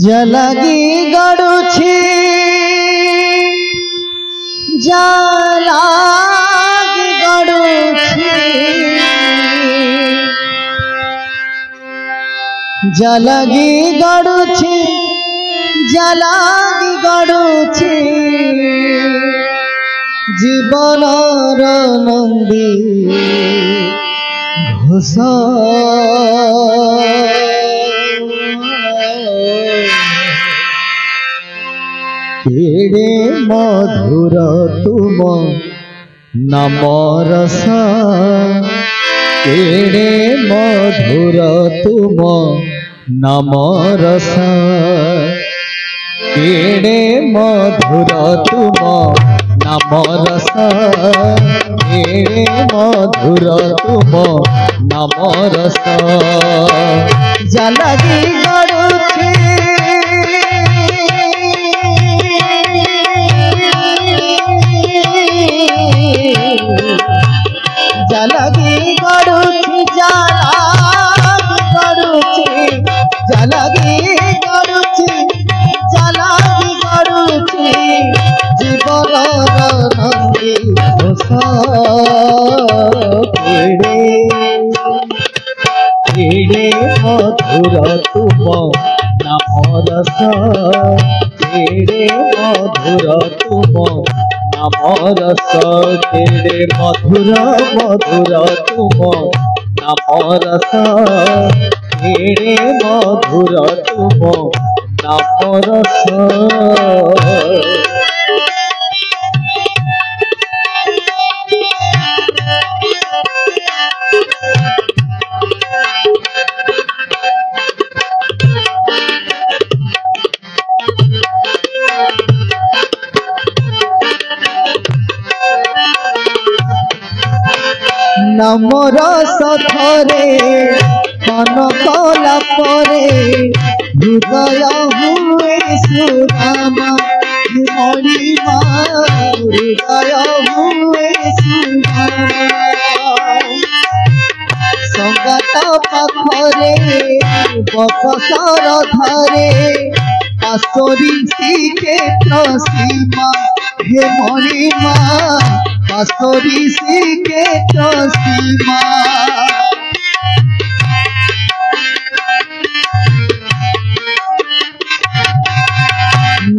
जलगी गड़ुछि जलगी गड़ुछि जलगी गड़ुछि जलगी गड़ुछि जीवनर नंदी घोष केड़े मधुर तुम नाम रस केड़े मधुर तुम नाम रस केड़े मधुर तुम नाम रस केड़े मधुर तुम नाम रस जलगी गड़ुछि जलगी गड़ुछि जलगी गड़ुछि जलगी गड़ुछि जीवनर नंदी घोष केड़े मधुर तुम नाम रस केड़े मधुर तुम नाम रस केड़े मधुर मधुर तुम नाम रस केड़े मधुर तुम नाम रस नाम रस थरे मन कला परे हृदय हुए सुदामा मणिमा हृदय हुए सुदामा संगत पाखरे बसर धरे आसरी श्रीक्षेत्र सीमा हे मणिमा आसरी श्रीक्षेत्र सीमा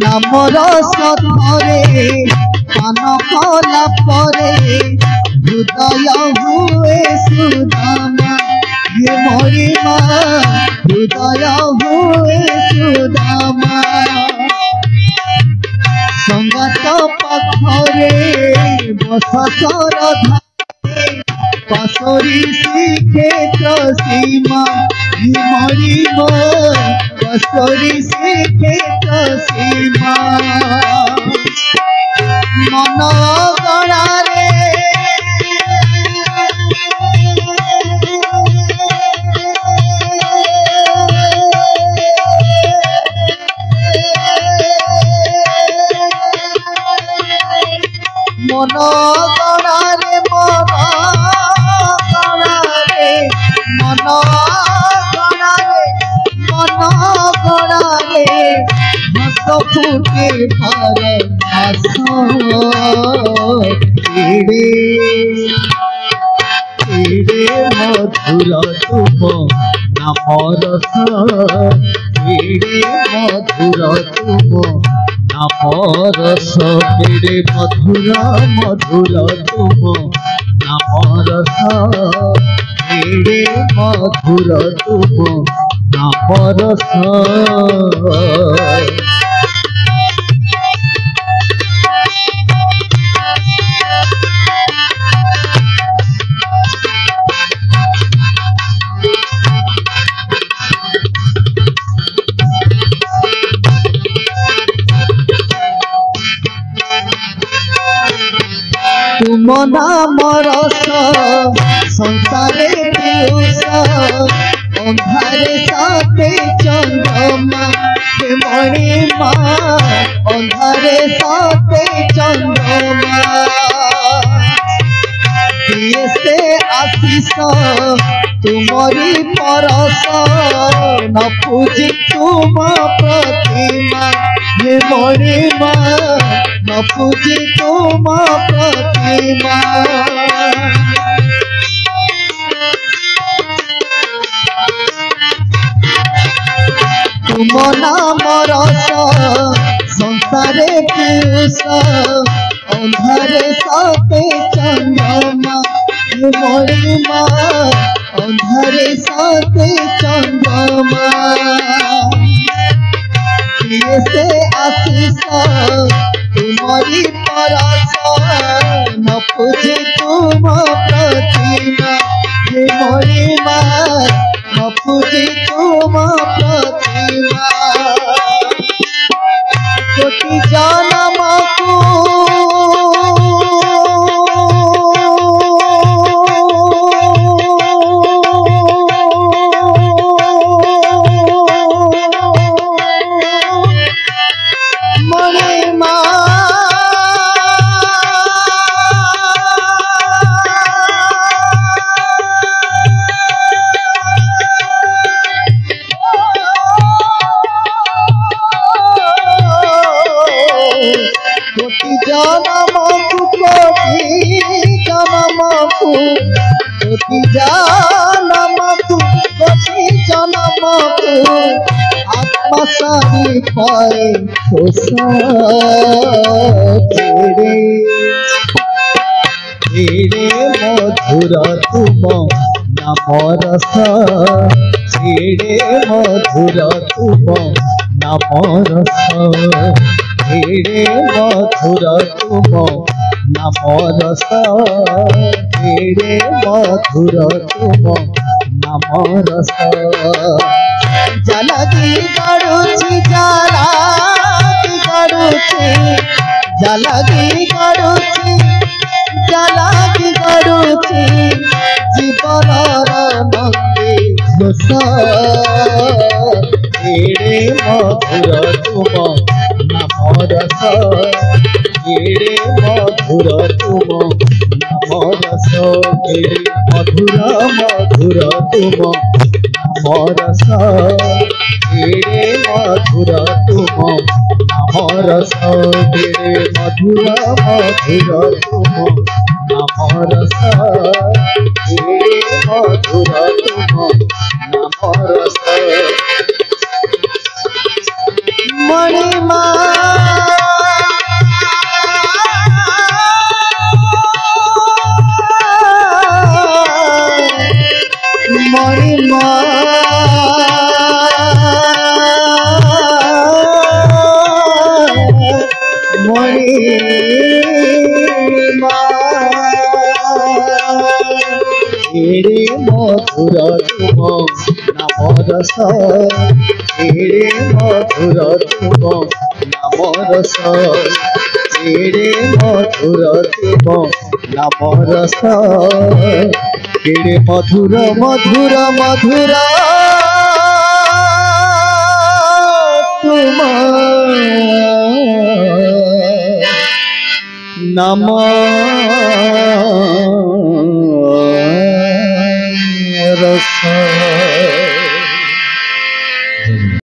नाम रस धरे पान कला परे हृदय हुए सुदामा हे मणिमा हृदय हुए सुदामा संगत पाखरे बसर धरे पासरी श्रीक्षेत्र सीमा हे मणिमा पासरी श्रीक्षेत्र सीमा मन गणारे मन गणारे मन गणारे मन गणारे मन गणारे हस फुटे भर हस केड़े मधुर तुम नाम रस केड़े मधुर तुम नाम रस केड़े मधुर मधुर तुम नाम रस केड़े मधुर तुम नाम रस तुम नाम रस संसारे पियूष अंधारे साथे चंद्रमा हे मणिमा अंधारे साथे चंद्रमा तुमरी परस न पूजी तुम प्रतिमा हे मणिमा न पूजी तुम प्रतिमा तुम नाम रस संसारे पीयूष अंधारे साथे चंद्रमा हे मणिमा अंधारे साथे चंद्रमा किए से आशीष तुमरी परस न पूजे तुम प्रतिमा हे मणिमा न पूजे तुम प्रतिमा कोटि जन्म आत्मसारी पाए तेरे मधुर तुम नाम रस तेरे मधुर तुम नाम रस तेरे मधुर तुम नाम रस तेरे मधुर तुम नाम रस जलगी गड़ुची जलगी गड़ुची जलगी गड़ुची जलगी गड़ुची जीवन नंदी घोष तेरे मधुर तुम नाम रस तेरे मधुर तुम नाम रस तेरे मधुर मधुर तुम नाम रस तेरे मधुर तुम नाम रस तेरे मधुर मधुर तुम नाम रस तेरे मधुर तुम नाम रस मणिमा मणिमा तेरे मधुर तुम नाम रस तेरे मधुर तुम नाम रस तेरे मधुर तुम नाम रस तेरे मधुर मधुर मधुर तुम नाम रस।